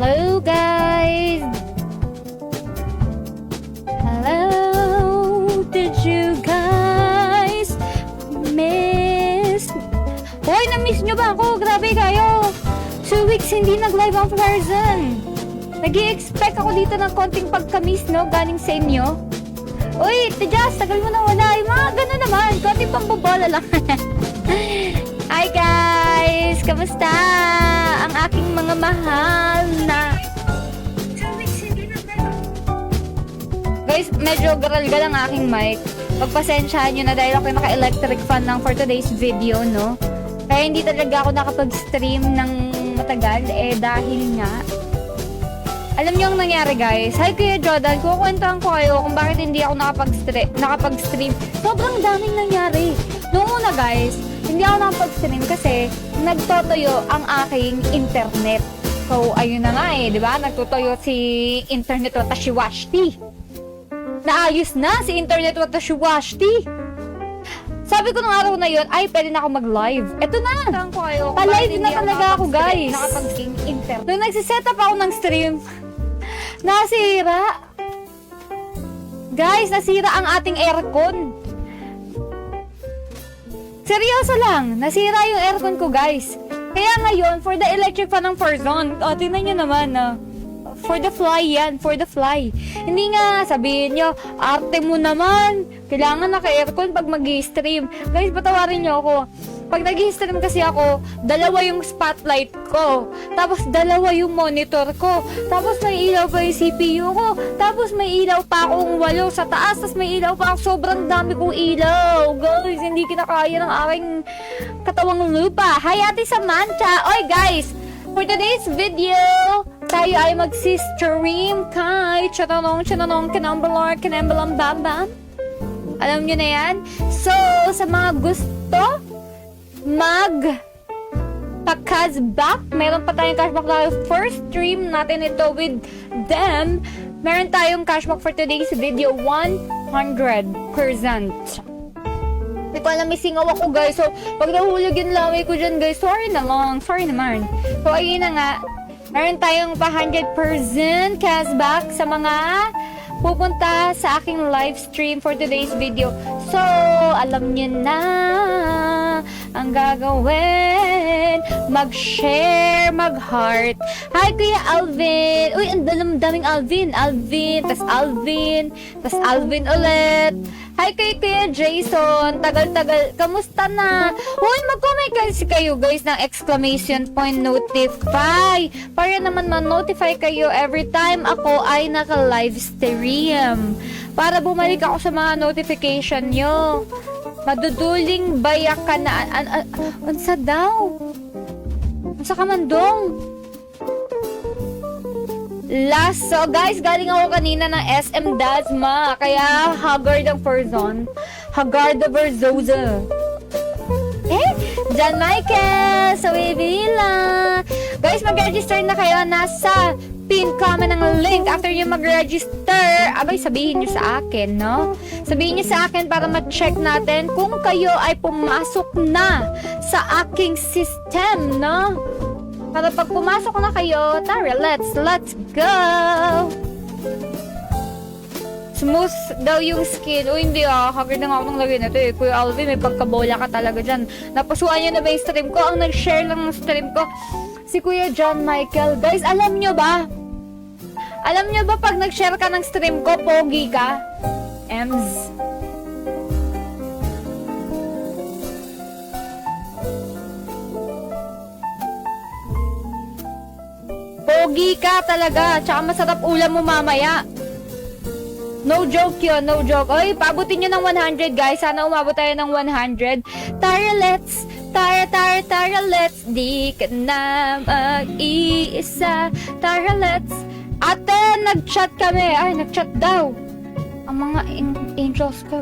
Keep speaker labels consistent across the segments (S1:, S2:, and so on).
S1: Hello guys! Hello! Did you guys miss? Hoy, na-miss nyo ba ako? Grabe kayo! 2 weeks hindi nag-live ang person. Nag-i-expect ako dito ng konting pagka-miss, no? Galing sa inyo. Uy, Tejas, tagal mo na wala. Yung mga gano'n naman. Konting pambobola lang. Hi guys! Kamusta? Ang aking mga mahal na... Guys, medyo garal-gal ang aking mic. Pagpasensyahan nyo na dahil ako yung naka-electric fan lang for today's video, no? Kaya hindi talaga ako nakapag-stream ng matagal, dahil nga... Alam nyo ang nangyari, guys. Hi, Kuya Jordan. Kukwentuhan ko kayo kung bakit hindi ako nakapag-stream. Sobrang daming nangyari. Noong una, guys, hindi ako nakapag-stream kasi nagtotoyo ang aking internet. So, ayun na nga di ba? Nagtutoyo si Internet Watashiwashti. Naayos na si Internet Watashiwashti. Sabi ko nung araw na yun, ay, pwede na ako mag-live. Eto na! Pa-live na talaga ako, guys. Nung nagsiset up ako ng stream, nasira. Guys, nasira ang ating aircon. Seryoso lang, nasira yung aircon ko, guys. Kaya ngayon, for the electric fan ng person, tingnan nyo naman, for the fly yan, for the fly. Hindi nga, sabihin nyo, arte mo naman. Kailangan naka-aircon pag mag-i-stream. Guys, patawarin nyo ako. Pag nag-i-stream kasi ako, dalawa yung spotlight ko. Tapos dalawa yung monitor ko. Tapos may ilaw pa yung CPU ko. Tapos may ilaw pa akong 8 sa taas. Tapos may ilaw pa akong sobrang dami kong ilaw. Guys, hindi kinakaya ng aking katawang lupa. Hi, Ate Samantha. Oy, guys, for today's video, tayo ay mag-stream kay Chananong, Kinambalam, Bam. Alam nyo na yan? So, sa mga gusto mag-cashback, meron pa tayong cashback tayo. First stream natin ito with them. Meron tayong cashback for today's video, 100%. Hindi ko alam, may singaw ako, guys. So, pag nahulog yung laway ko dyan, guys, sorry naman. So, ayun na nga. Meron tayong 100% cashback sa mga pupunta sa aking live stream for today's video. So, alam niyo na ang gagawin. Mag-share, mag-heart. Hi, Kuya Alvin. Uy, ang daming Alvin. Tas Alvin ulit. Hi, Kuya Jason. Tagal-tagal. Kamusta na? Uy, mag-comment kasi kayo, guys, ng exclamation point notify. Para naman ma-notify kayo every time ako ay naka-live stream. Para bumalik ako sa mga notification nyo. Maduduling bayak ka na. Unsa daw? Unsa ka man dong? Last, so guys, galing ako kanina ng SM Dasma. Kaya haggard ang person. Haggard the Verzosa. John Michael, sa Wibila. Guys, mag-register na kayo. Nasa pin comment ng link. After nyo mag-register, abay, sabihin nyo sa akin, no? Sabihin nyo sa akin para ma-check natin kung kayo ay pumasok na sa aking system, no? Para pag pumasok na kayo, tara, let's go! Smooth daw yung skin. O hindi haggard na nga ako ng lagay na ito Kuya Alvin, may pagkabola ka talaga dyan. Napasuan nyo na ba yung stream ko? Ang nag-share lang ng stream ko, si Kuya John Michael. Guys, alam nyo ba pag nag-share ka ng stream ko, pogi ka? Ems. Pogi ka talaga. Tsaka masarap ulam mo mamaya. No joke yun, no joke. Oy, paabutin nyo ng 100, guys. Sana umabot tayo ng 100. Tara, let's. Di ka na mag-iisa. Tara, let's. Ate, nag-chat kami. Ay, nag-chat daw. Ang mga angels ko.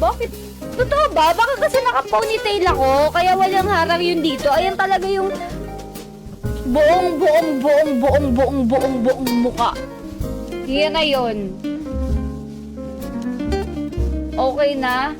S1: Bakit? Totoo ba? Baka kasi naka-ponytail ako, kaya walang harang yun dito. Ayan talaga yung buong muka. Yan na yun. Okay na?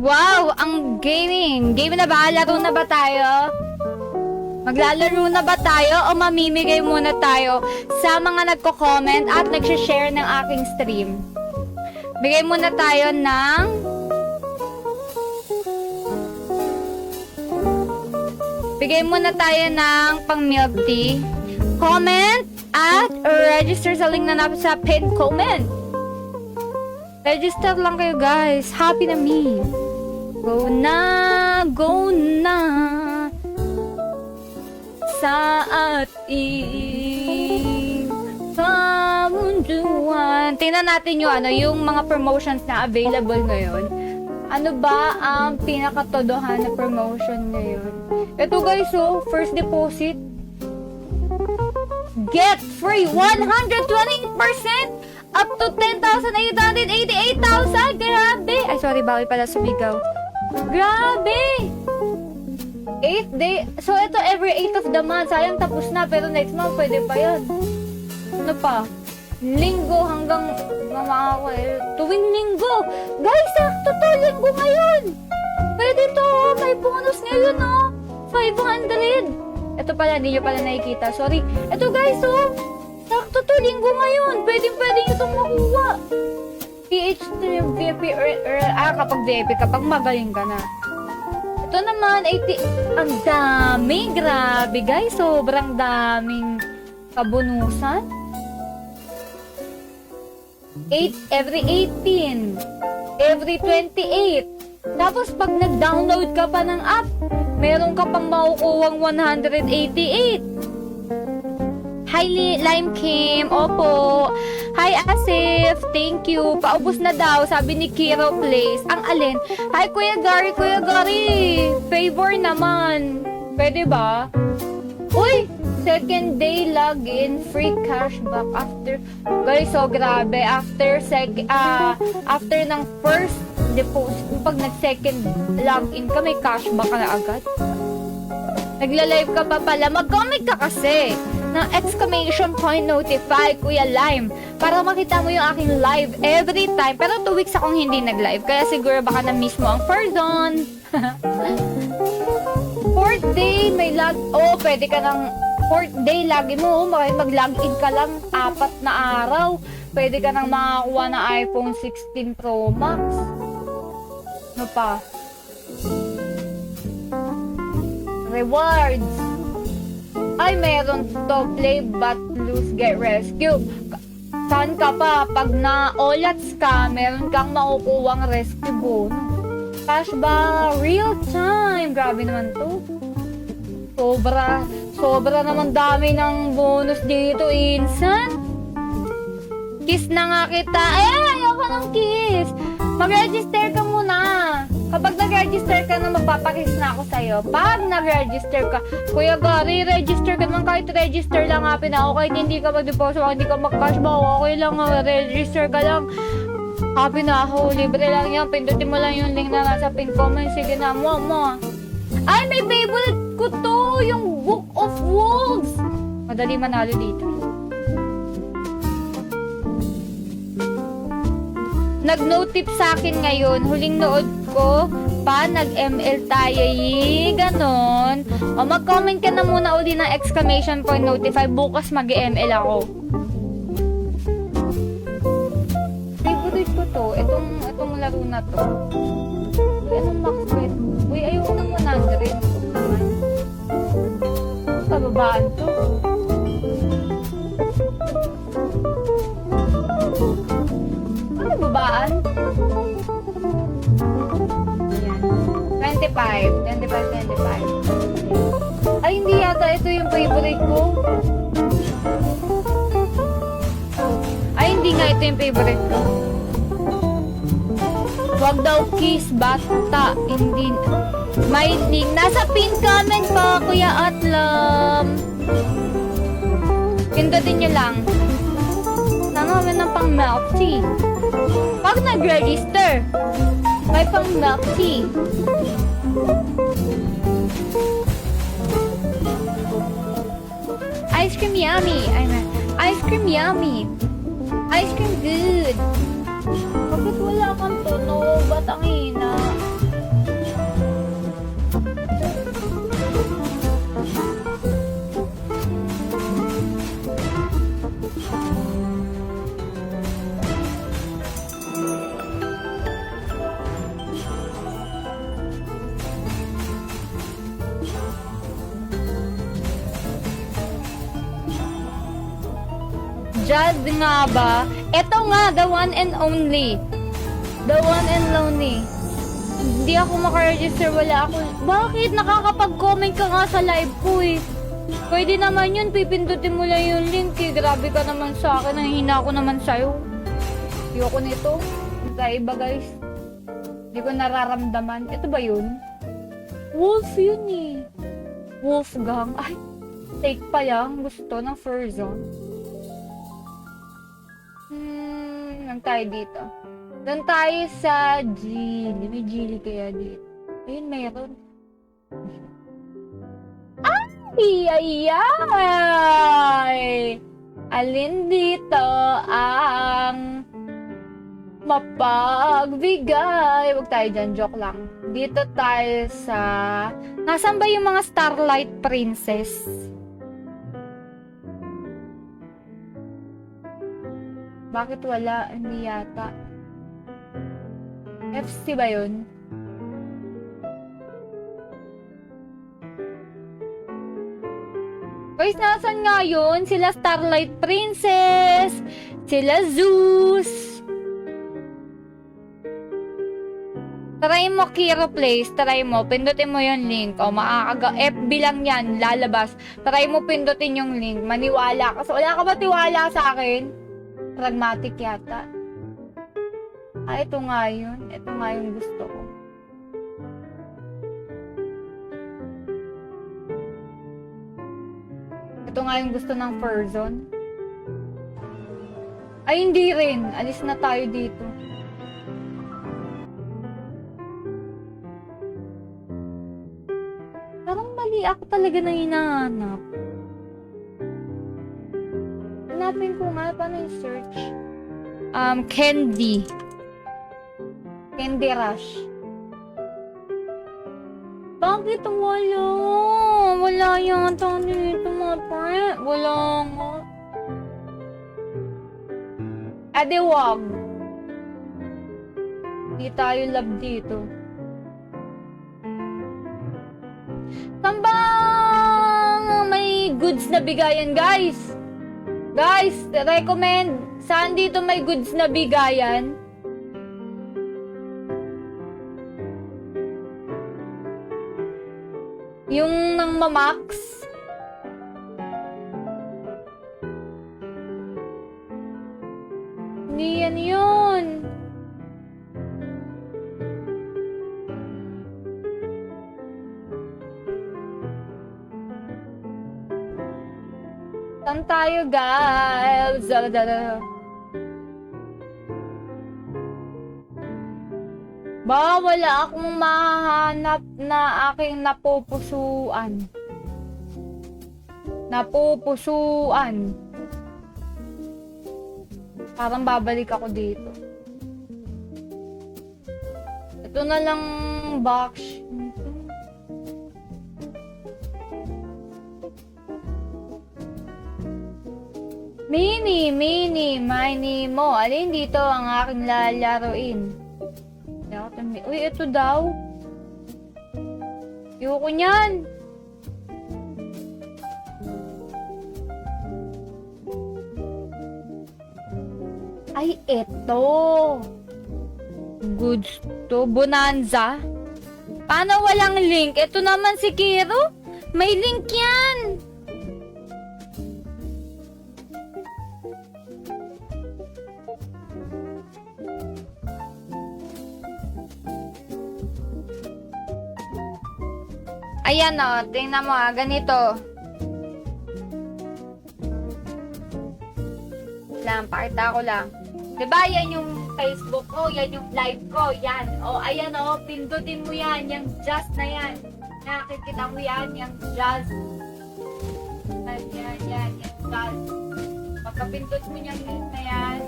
S1: Wow! Ang gaming! Game na ba? Laro na ba tayo? Maglalaro na ba tayo o mamimigay muna tayo sa mga nagko-comment at nag-share ng aking stream? Bigay muna tayo ng pang milk tea. Comment at register sa link na nasa sa pinned comment. Register lang kayo guys. Happy na me. Go na sa ating pamunduan. Tingnan natin yung mga promotions na available ngayon. Ano ba ang pinakatodohan na promotion ngayon? Ito guys, first deposit. Get free 120% up to 10,888,000. Grabe! Ay, sorry, bawal pala sumigaw. Grabe! 8th day. So, ito every 8th of the month. Sayang tapos na. Pero next month, pwede pa yan. Ano pa? Linggo hanggang tuwing linggo. Guys, sakto to. Linggo ngayon. Pwede to. May bonus ngayon, 500. Ito pala, hindi nyo pala nakikita. Sorry. Ito guys, sakto to. Linggo ngayon. Pwede nyo itong makuha. PH3, VIP, kapag VIP, kapag magaling ka na. Ito naman, 80, ang dami, grabe guys, sobrang daming kabonusan. Every 18, every 28. Tapos pag nag-download ka pa ng app, meron ka pang makukuhang 188. Hi, Lime Kim. Opo. Hi, Asif. Thank you. Paubos na daw, sabi ni Kiro Place. Ang alin? Hi, Kuya Gary. Kuya Gary. Favor naman. Pwede ba? Uy! Second day login. Free cashback after. Guys, so grabe. After ng first deposit, pag nag-second login ka, may cashback ka na agad. Nagla-live ka pa pala. Mag-comment ka kasi ng exclamation point notify, Kuya Lime, para makita mo yung aking live every time. Pero 2 weeks akong hindi nag-live, kaya siguro baka na-miss mo ang person. 4th day, may pwede ka ng 4th day, lagi mo, mag-login ka lang 4 na araw. Pwede ka nang makakuha ng iPhone 16 Pro Max. Ano pa? Rewards. Ay, meron to. Play but lose, get rescue. Saan ka pa? Pag na-olats ka, meron kang makukuwang rescue bonus. Cashback, real time. Grabe naman to. Sobra naman dami ng bonus dito, Insan. Kiss na nga kita. Ayoko ng kiss. Mag-register ka muna. Kapag nag-register ka na, magpapakiss na ako sa'yo. Pag nag-register ka, Kuya Gary, register ka naman, kahit register lang happy na ako, kahit hindi ka mag-deposit, hindi ka mag-cashback, okay lang, register ka lang. Happy na ako, libre lang yan, pindutin mo lang yung link na nasa pin comment, sige na, mo. Ay, may favorite ko to, yung Book of Wolves. Madali manalo dito. Nag-notif sa akin ngayon, huling nood ko pa, nag-ML tayo, ganon. O, mag-comment ka na muna uli ng exclamation point notify, bukas mag-ML ako. Favorite ko to, itong laro na to. Uy, anong max bet? Uy, ayoko ng 100. babaan to? Ano babaan? Ayan. 25. 25. Ay, hindi yata ito yung favorite ko. Ay, hindi nga ito yung favorite ko. Wag daw kiss, bata. Hindi. May link. Nasa pin comment po, Kuya Atlam. Pindutin nyo lang. Sana kami ng pang milk tea. Pag nag-register, may pang milk tea. Ice cream yummy. Ice cream yummy. Ice cream good. Bakit wala kang tunog? Ba't ang hina? Jad nga ba? Eto nga, the one and only. The one and only. Hindi ako makaregister, wala ako. Bakit? Nakakapag-comment ka nga sa live ko eh. Pwede naman yun, pipindutin mo lang yung link eh. Grabe ka naman sa akin, nangihina ako naman sa'yo. Ayoko nito. Sa iba guys. Hindi ko nararamdaman. Ito ba yun? Wolf yun eh. Wolfgang. Ay, take pa lang. Gusto ng Furzon. Lang tayo dito. Doon tayo sa Geely. May Geely kaya dito. Ayun, mayroon. Ay! Ay! Alin dito ang mapagbigay? Huwag tayo dyan. Joke lang. Dito tayo sa... Nasaan ba yung mga Starlight Princess? Bakit wala? Hindi yata. FC ba yun? Guys, nasan nga yun? Sila Starlight Princess, sila Zeus. Try mo Kiro Place, try mo, pindutin mo yung link. O, FB lang yan, lalabas. Try mo pindutin yung link, maniwala ka. So, wala ka ba tiwala sa akin? Pragmatic yata. Ah, ito nga yun. Ito nga yung gusto ko. Ito nga yung gusto ng Furzon. Ay, hindi rin. Alis na tayo dito. Parang mali ako talaga na hinahanap. Hanapin ko nga, paano yung search? Candy. Candy Rush. Bakit wala? Wala yata dito mga pre. Wala nga. Ade wag. Di tayo love dito. Sambang may goods na bigayan, guys. Guys, recommend. Saan dito may goods na bigayan? Yung nang mamax. Hindi yan yun. Saan tayo, guys? Ba, wala akong mahanap na aking napupusuan. Napupusuan. Parang babalik ako dito. Ito na lang box. Mini mo. Alin dito ang aking lalaroin? Uy, ito daw. Ayoko niyan. Ay, eto. Goods to. Bonanza. Paano walang link? Ito naman si Kiro. May link yan. Ayan o, tingnan mo ganito. Pakita ko lang. Diba, yan yung Facebook ko, yan yung live ko, yan. O, ayan o, pindutin mo yan, yung just na yan. Nakikita mo yan, yung just. Yan, yung just. Pagkapindot mo yung link na yan.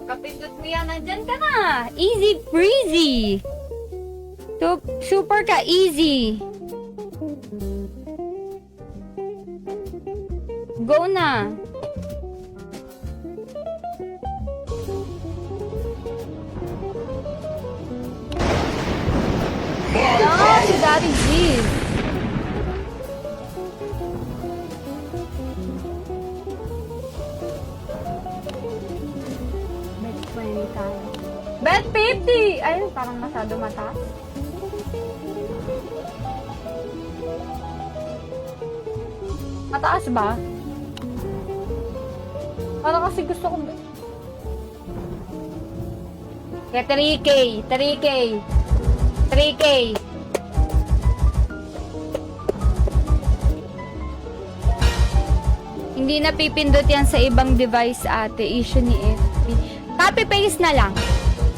S1: Pagkapindot mo yan, nandyan ka na. Easy breezy. Super ka easy. Go na. Oh, si Daddy G. Bet 50! Ay, parang masyado mataas. Mataas ba? Parang kasi gusto ko... Kaya 3K. 3K. 3K. Hindi na pipindot yan sa ibang device, ate. Issue ni FB. Copy-paste na lang.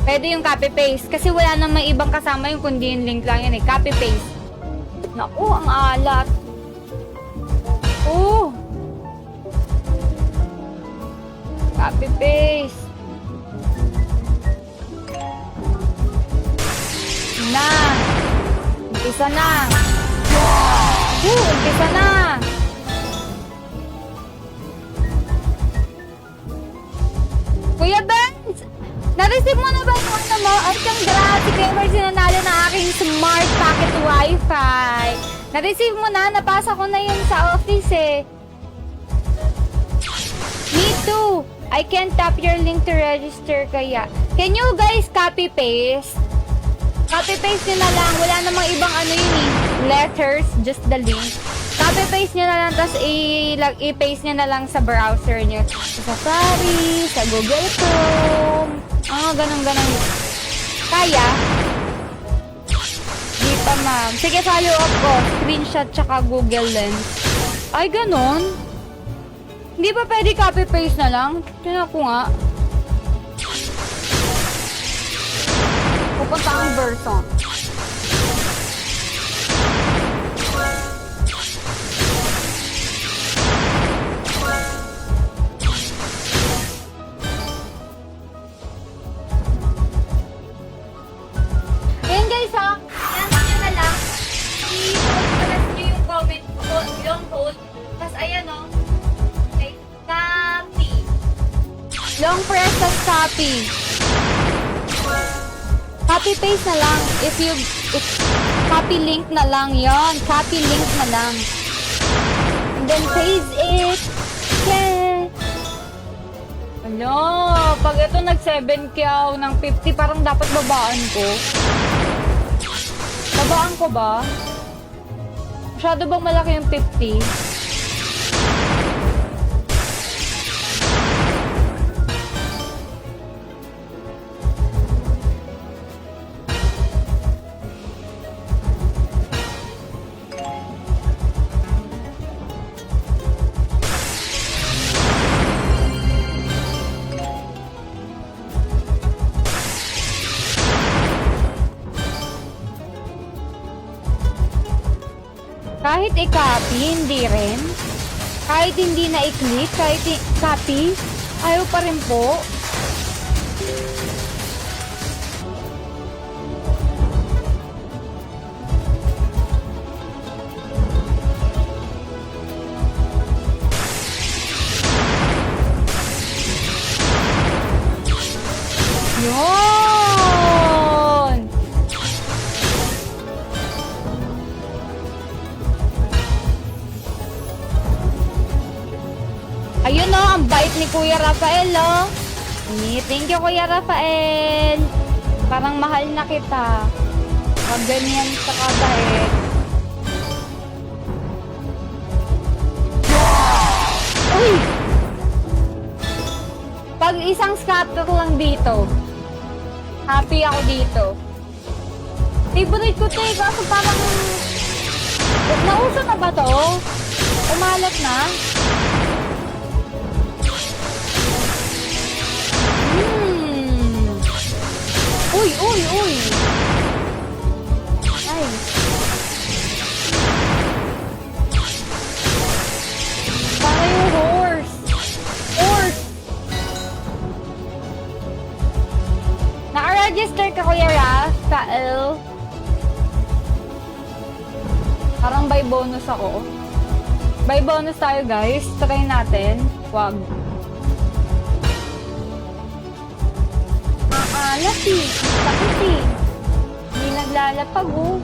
S1: Pwede yung copy-paste. Kasi wala namang ibang kasama yung kundi yung link lang yan eh. Copy-paste. Naku, ang alat. Oh! Copy-paste. Na. Umpisa na. Umpisa na. Kuya Benz, na-receive mo na ba yung ano mo? Ay, congrats. Si Kramer sinanalo na aking smart pocket wifi. Na-receive mo na. Napasa ko na yun sa office eh. Me too. I can't tap your link to register kaya. Can you guys copy-paste? Copy-paste nyo na lang. Wala namang ibang ano yun eh. Letters, just the link. Copy-paste nyo na lang, tapos i-paste nyo na lang sa browser nyo. Sa Safari, sa Google Chrome. Ganun. Kaya? Di pa, ma'am. Sige, follow up ko. Screenshot tsaka Google Lens. Ay, ganun? Hindi ba pwede copy-paste na lang? Tignan ko nga. Pupunta ang version. Ayan guys ha. Ayan nyo na lang. I-press nyo yung comment ko. Yung code. Tapos ayan o. Okay. Copy. Long press sa copy. Copy-paste na lang. If copy link na lang yon, copy link na lang. And then paste it. Yeah. Ano, pag ito nag 7K ng 50, parang dapat babaan ko. Babaan ko ba? Masyado bang malaki yung 50? Kahit i-copy, hindi rin. Kahit hindi na i-click, kahit i-copy, ayaw pa rin po. Yun! Ayun o, ang bait ni Kuya Rafael o. Thank you Kuya Rafael. Parang mahal na kita. Pag ganyan ka kabait. Uy! Pag isang scatter lang dito, happy ako dito. Favorite ko to eh, kaso parang nauso na ba to? Umalat na? Uy, uy, uy! Ay. Para yung horse. Horse! Naka-register ka, Kuya Raf? Ka-L? Parang by bonus ako. By bonus tayo, guys. Try natin. Wag. Maalat eh. Sakit eh. Hindi naglalapag oh.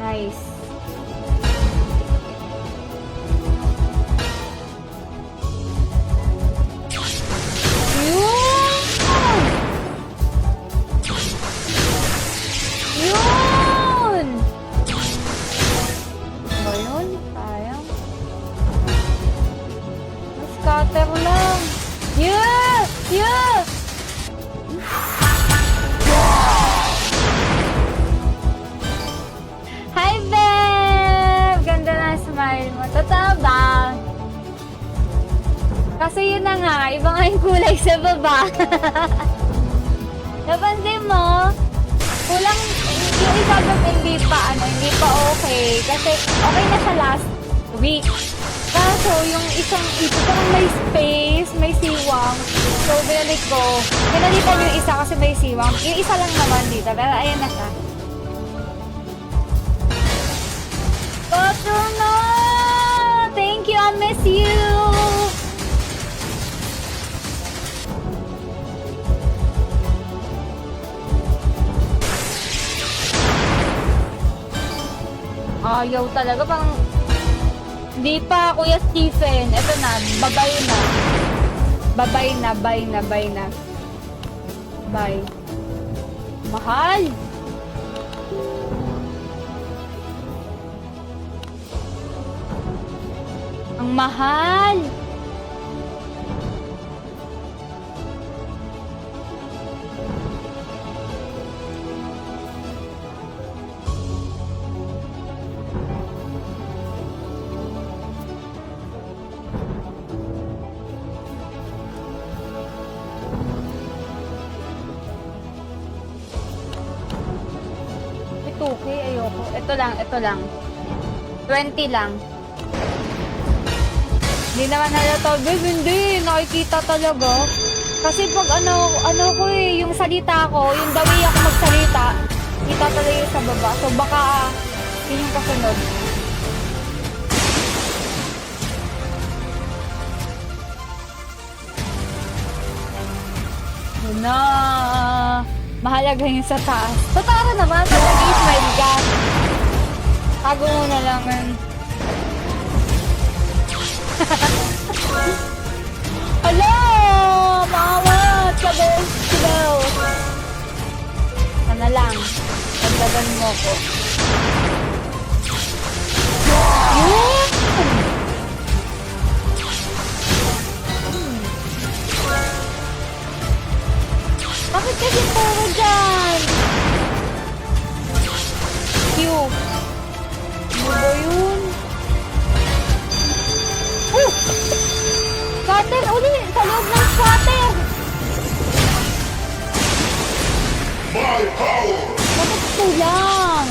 S1: Nice. Yun! Ba yun? Sayang. Scatter lang. Yeah! Yeah! Hi, Bev! Ganda na smile mo. Totoo ba? Kasi yun na nga, iba nga yung kulay sa baba. Napansin mo? Kulang, yung isa doon hindi pa okay. Kasi okay na sa last week. Kaso yung isang ito parang may space, may siwang. So binalik ko. Pinalitan yung isa kasi may siwang. Yung isa lang naman dito. Pero ayan na siya. Koto na! Thank you, I miss you! Ayaw talaga, parang hindi pa, Kuya Stephen. Ito na, babay na. Babay na, bye na, bye na. Bye. Mahal! Ang mahal! Okay, ayoko. Ito lang. 20 lang. Hindi naman halata, babe, hindi. Nakikita talaga. Kasi pag ano ko eh, yung salita ko, yung the way ako magsalita, kita talaga yung sa baba. So baka, yun yung kasunod. Yun na. Mahalaga yung sa taas. Totoo naman, pag nag-i-smile ka. Tago mo na lang. Hello! Mawat! Kabel! Kabel! Sana lang. Pagdagan mo ko. Yun! Bakit kasi puro dyan? Q. Ano ba yun? Oh! Scatter ulit! Sa loob ng scatter! My power! Bakit kulang?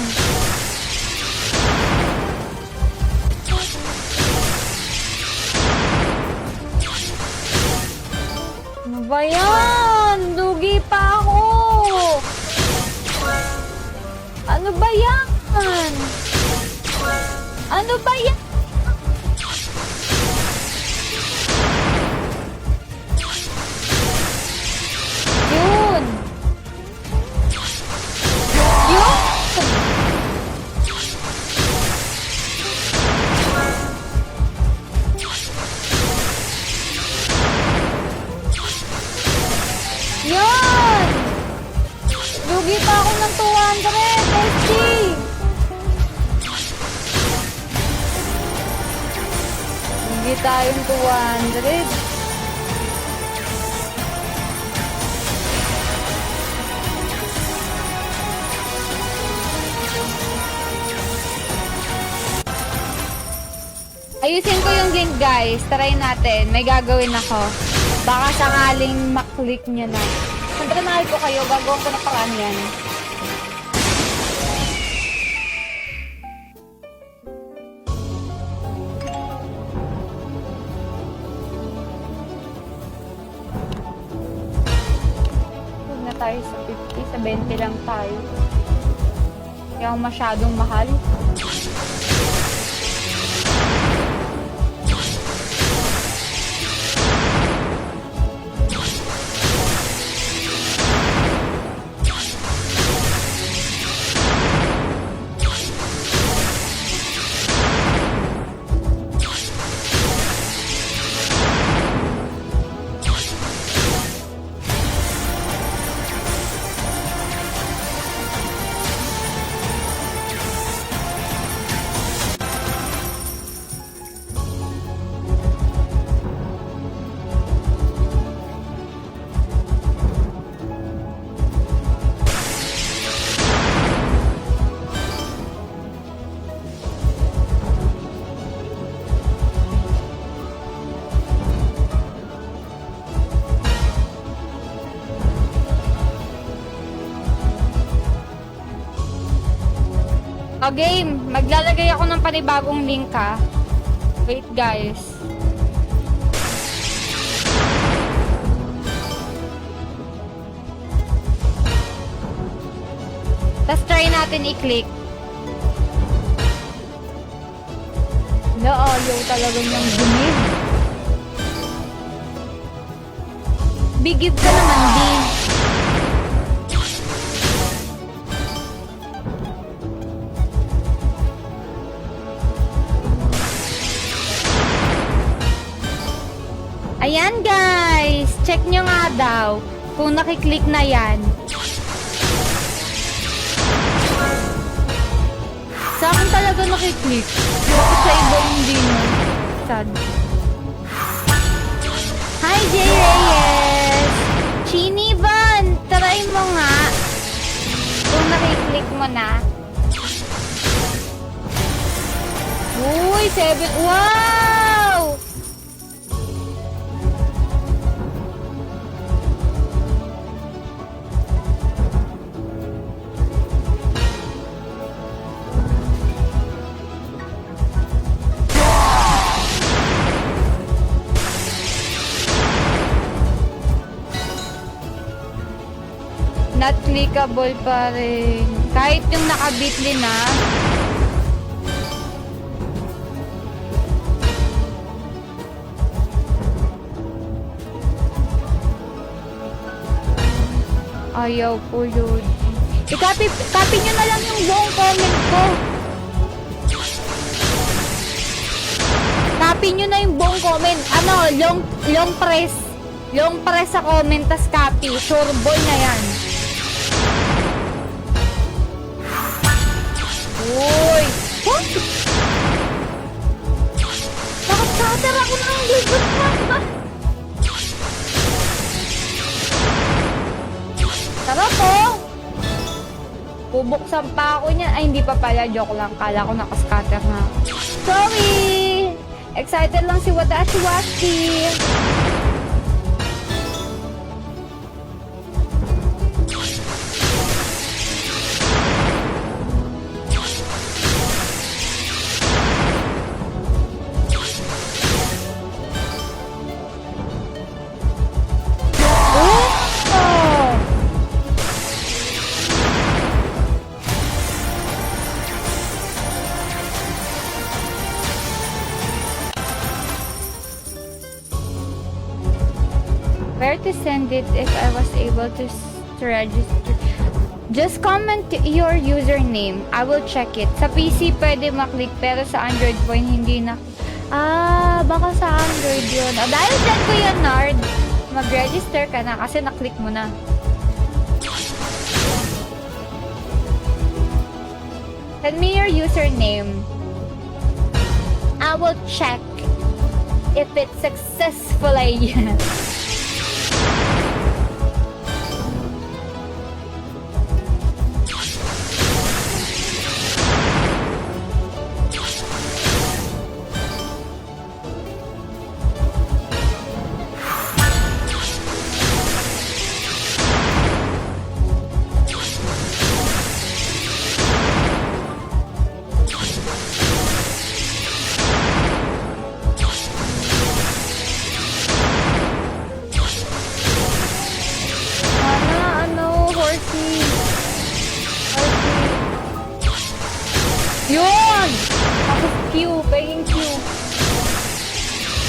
S1: Ano ba yan? Dugi pa ako! Ano ba yan? Ano ba yan? Yun! tayong 200. Ayusin ko yung link, guys. Try natin. May gagawin ako. Baka sakaling maklik niya na. Siyempre, mahal ko kayo. Gagawin ko na paraan yan. Huwag na tayo sa 50. Sa 20 lang tayo. Kaya masyadong mahal. O game, maglalagay ako ng panibagong link ha. Wait guys. Tapos try natin i-click. Ayaw talaga niyang bumib. Bigib ka naman din. Ayan guys, check nyo nga daw kung nakiklik na yan. Sa akin talaga nakiklik. Bakit sa iba hindi nun? Sad. Hi J. Reyes! Chini Van, try mo nga kung nakiklik mo na. Uy, 7. Wow! Not clickable pa rin. Kahit yung nakabitli na. Ayaw po yun. I-copy nyo na lang yung buong comment ko. Copy nyo na yung buong comment. Ano, long press. Long press sa comment, tas copy. Sure boy na yan. Uy! What? Nakascatter ako ng ligot pa, diba? Sarap po! Bubuksan pa ako niyan. Ay, hindi pa pala. Joke lang. Kala ko nakascatter na. Sorry! Excited lang si Watashi Washi. Where to send it if I was able to register? Just comment your username. I will check it. Sa PC pwede maklik pero sa Android phone hindi na. Baka sa Android yun. Dahil dyan ko yun, Nard. Mag-register ka na kasi naklik mo na. Send me your username. I will check. if it's successfully. Yun! Tapos Q, paging Q.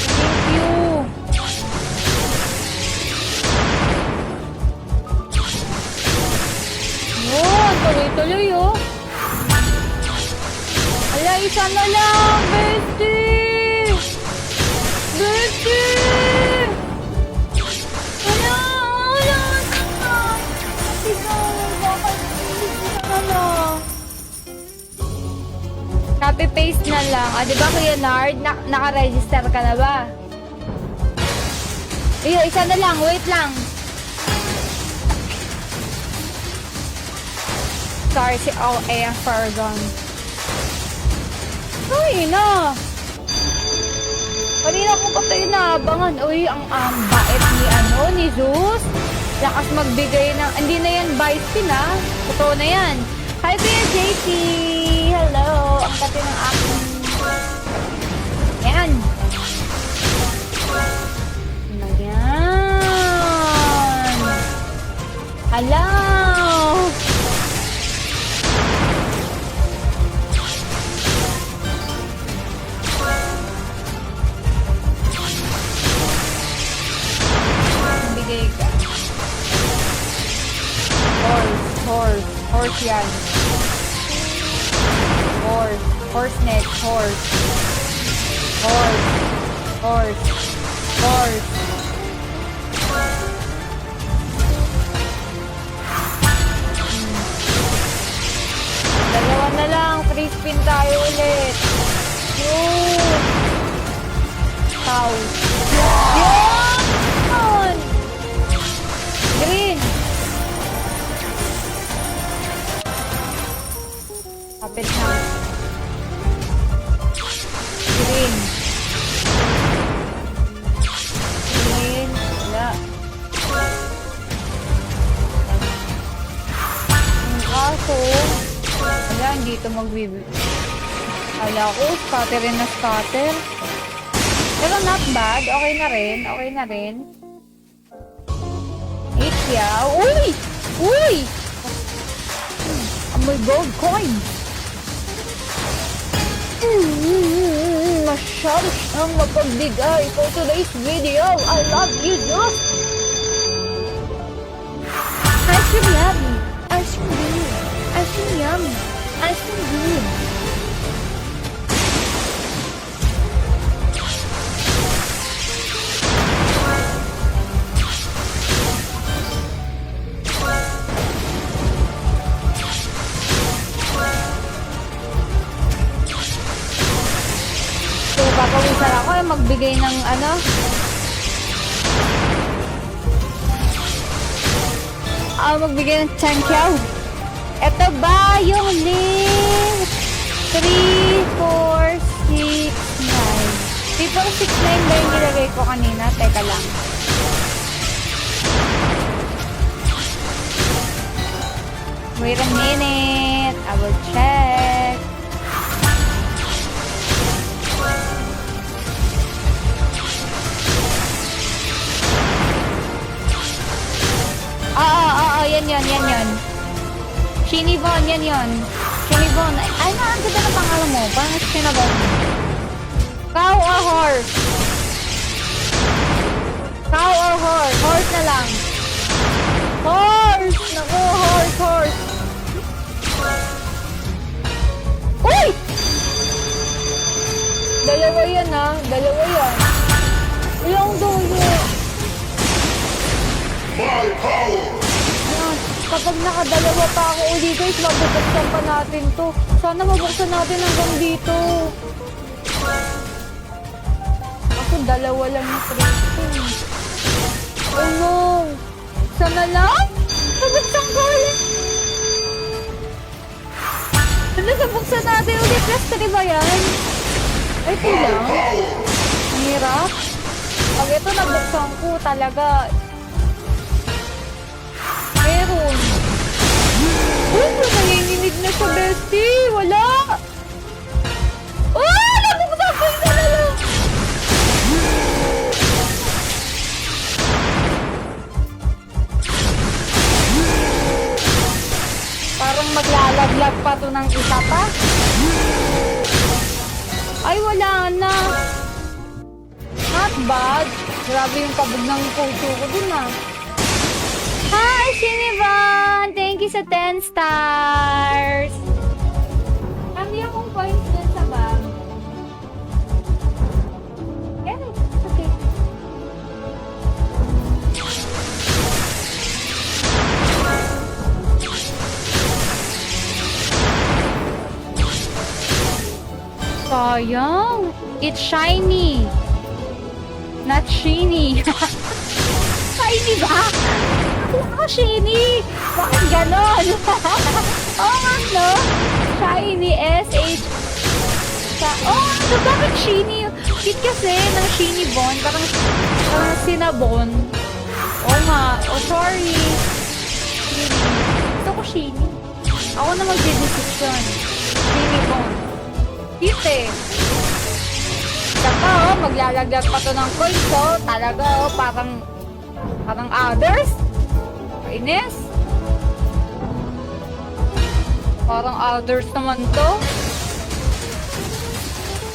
S1: Paging Q. Yun, tuloy-tuloy oh. Ala, isa na lang, bestie! Bestie! Ala, ala, ala. Ikaw, bakit isa na lang? Copy-paste na lang. Ah, di ba Kuya Nard? Naka-register ka na ba? Iyo, isa na lang. Wait lang. Sorry, si O.A. Fargon. Uy, na. Kanina ko pa tayo naabangan. Uy, ang bait ni Zeus. Lakas magbigay ng... Hindi na yan vice pin, ha? Totoo na yan. Hi, Kuya JC! Hello! Ang kati ng aking... Yan! Ayan! Hello! Bigay ka. Horse yan. Horse next, horse. Dalawa na lang, free spin tayo ulit. Yun! Cow. Yun! Green! Kapit na. Green. Wala. Ang kaso, wala, hindi ito magbibig. Wala ko, scatter na scatter. Pero not bad, okay na rin. Ikyaw. Uy! Amoy gold coin. Masyado siyang mapagbigay for today's video. I love you, Zeus! Ice cream yummy. Ice cream good. Ice cream yummy. Ice cream good. Papawisan ako ay magbigay ng ano. Magbigay ng chankyaw. Ito ba yung link? 3, 4, 6, 9. 3, 4, 6, 9 ba yung nilagay ko kanina? Teka lang. Wait a minute. I will check. Yan. Shinibon, yan. Shinibon. Ay, ang ganda ng pangalan mo. Parang Shinibon. Cow or horse? Cow or horse? Horse na lang. Horse! Naku, horse. Uy! Dalawa yan, ha? Dalawa yan. Ilang dulo.
S2: My power!
S1: Yan. Kapag nakadalawa pa ako uli guys, mabubuksan pa natin to. Sana mabuksan natin hanggang dito. ko, dalawa lang yung free spin. Oh no! Sana lang? Nabuksan ko ulit. Ano, nabuksan natin ulit. Plus 3 ba yan? Ay, ito lang. Ang hirap. Pag ito nabuksan ko, talaga. Meron. Uy, nanginginig na siya, bestie. Wala. Oh, nabuksan ko isa na lang. Parang maglalaglag pa to ng isa pa. Ay, wala na. Not bad. Grabe yung kabog ng puso ko dun ah. Hi, Shinivan! Thank you sa 10 stars. Kami akong points dun sa bag. Okay. Sayang. It's shiny. Not sheeny. Shiny ba? Ako shiny. Bakit ganon? Oo nga, no? Shiny. S-H. Oh, ano? Bakit sheeny? Kit kasi ng sheeny bon. Parang cinnabon. Oo nga. Oh, sorry. Sheeny. Gusto ko sheeny. Ako na mag-decision. Sheeny bon. Cute eh. Saka oh, maglalaglag pa to ng coins oh. Talaga oh, parang others. Kainis. Parang others naman to.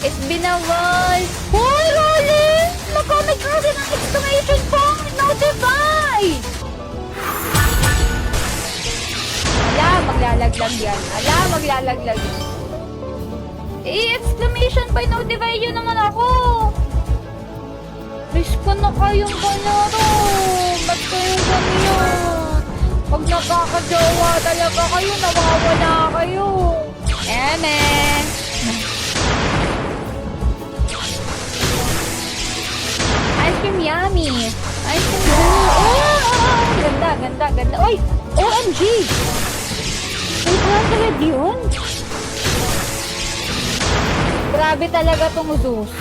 S1: It's been a while. Hoy, Rolling! Mag-comment ka din ng exclamation point! Notify! Ala, maglalaglag yan. Ala, maglalaglag yan. Exclamation point notify naman ako. Miss ko na kayong kanaro. Ba't kayong ganyan? Pag nakakajowa talaga kayo, nawawala kayo. Eme. Ice cream yummy. Ice cream yummy. Oh! Ganda. Oy! OMG! 800 yun? Grabe talaga tong Zeus.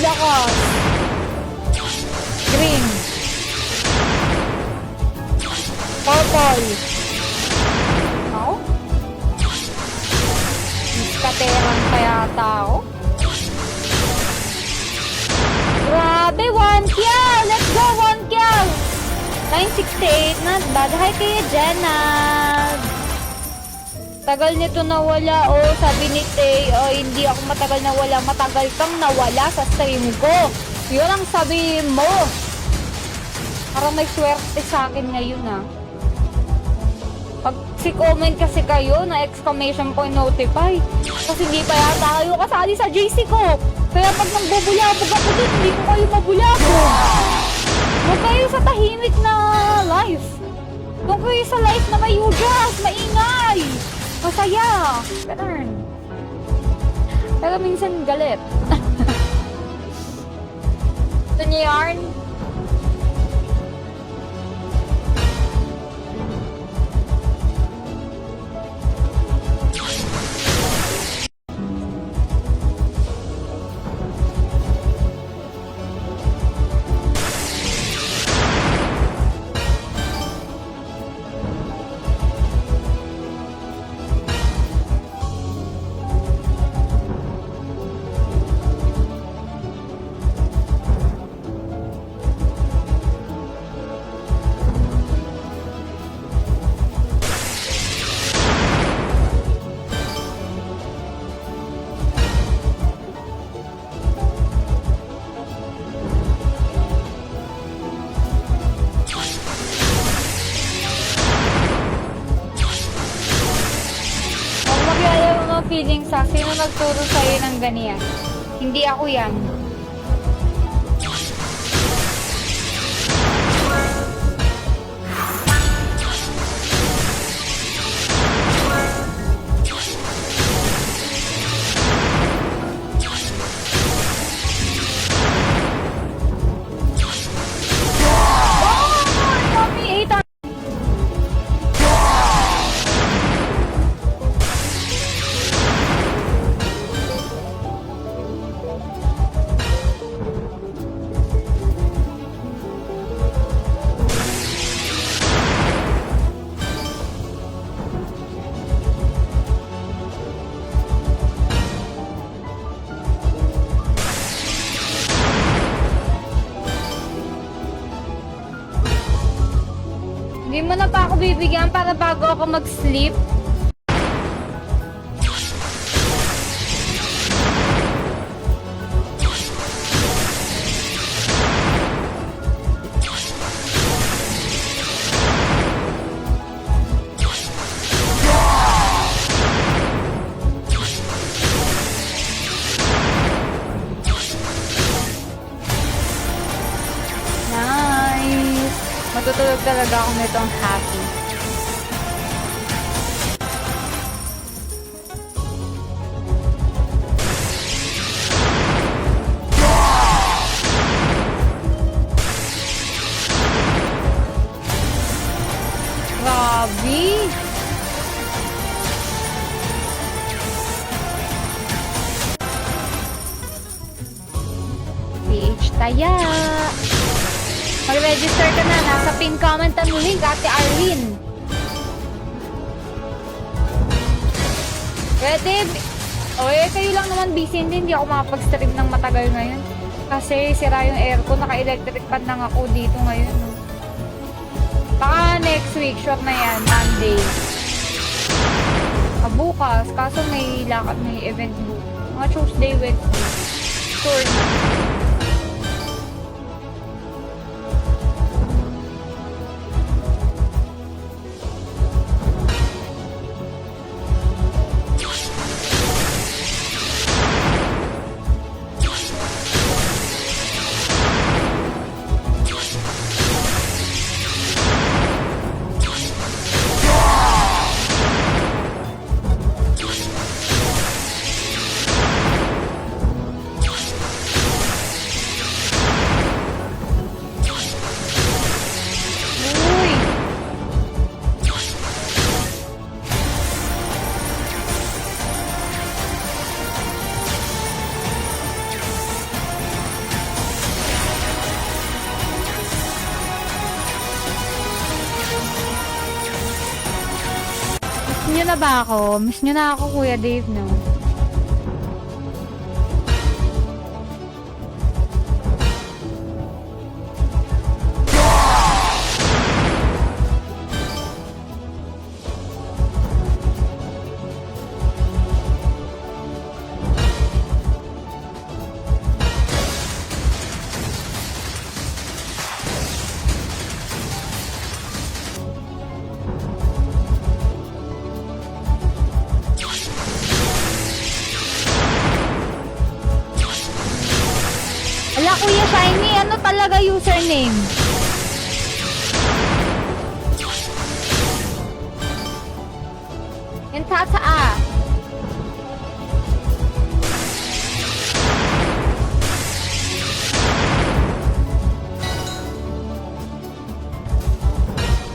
S1: Lakas. Green. Purple. Ako? Miskateran pa yata ako. Grabe, 1 kill! Let's go, 1 kill! 968, not bad. Hi kay Jenna. Tagal nito nawala, oh, sabi ni Tay, oh, hindi ako matagal nawala, matagal kang nawala sa stream ko. Yun ang sabi mo. Parang may swerte sa akin ngayon, ah. Pag si comment kasi kayo na exclamation point notify, kasi hindi pa yata kayo kasali sa JC ko. Kaya pag nagbubulabog ako dun, hindi ko kayo mabulabog. Huwag kayo sa tahimik na live. Huwag kayo sa live na may ugas, maingay. Masaya. Ganun. Pero minsan galit. Ito niya yarn. Feeling sa sino nagturo sa'yo ng ganyan? Hindi ako yan. Hindi mo na pa ako bibigyan para bago ako mag-sleep. Nice! Matutulog talaga ako nitong happy. Grabe! PH Taya! Mag-register ka na. Nasa pin comment ang link, Ate Arlene. Pwede. O kayo lang naman busy. Hindi ako makapag-stream ng matagal ngayon. Kasi sira yung aircon. Naka-electric fan lang ako dito ngayon. Baka next week. Sure na yan. Monday. Bukas. Kaso may lakad, may event book. Mga Tuesday, Wednesday. Sure na. Miss nyo na ba ako? Miss nyo na ako, Kuya Dave, no? Ala, Kuya Shiny, ano talaga username? Yung tata.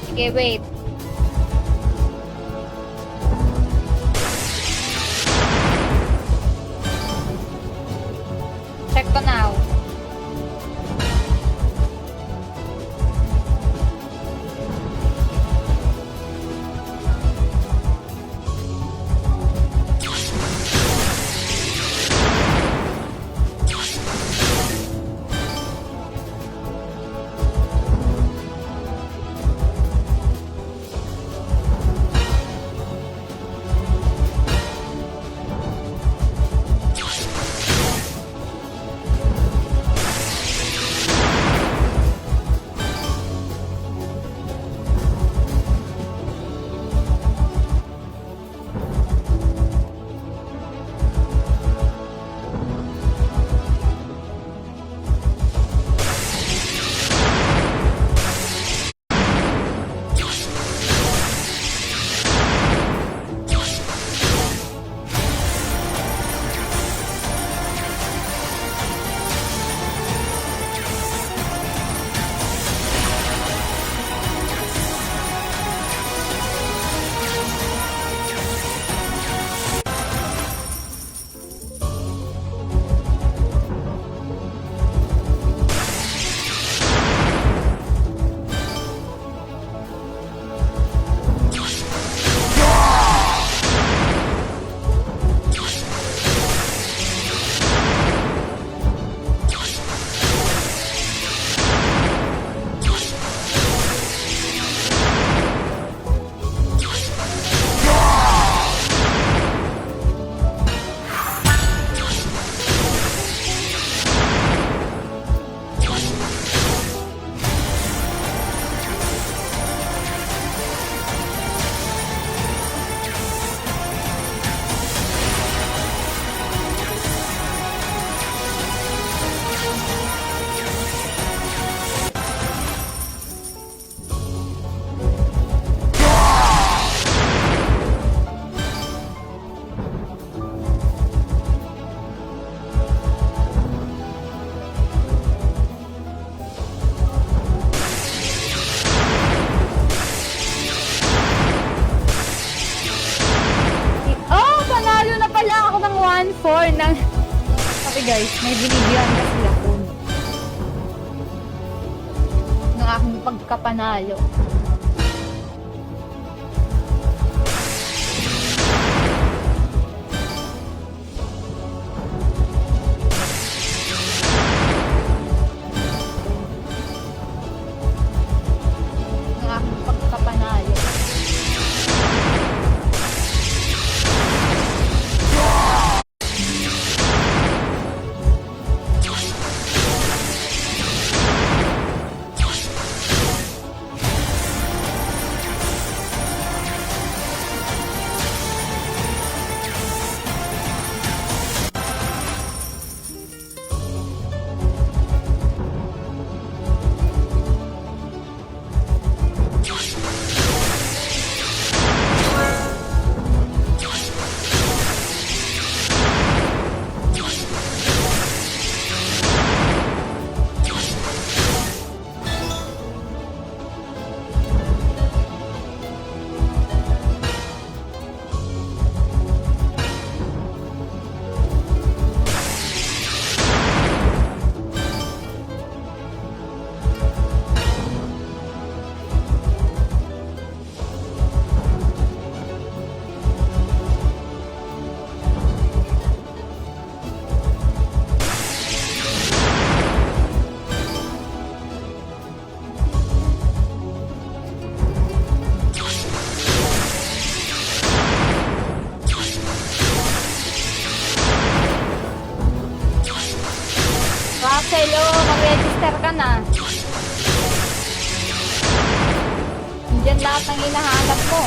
S1: Sige, wait. Check ko now. 4 ng... Okay guys, may binibigyan kasi ako ng aking pagkapanalo. Ng aking pagkapanalo. Russell, mag-register ka na. Diyan lahat ng hinahanap mo.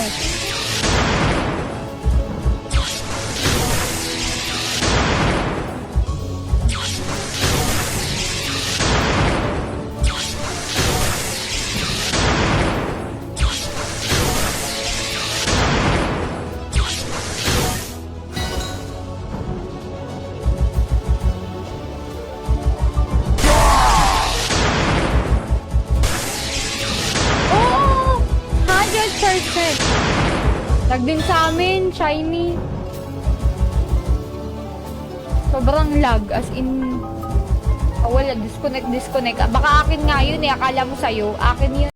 S1: Oo! 100%! Tag din sa amin, shiny. Sobrang lag, as in... wala, disconnect. Baka akin nga yun eh, akala mo sa'yo. Akin yun.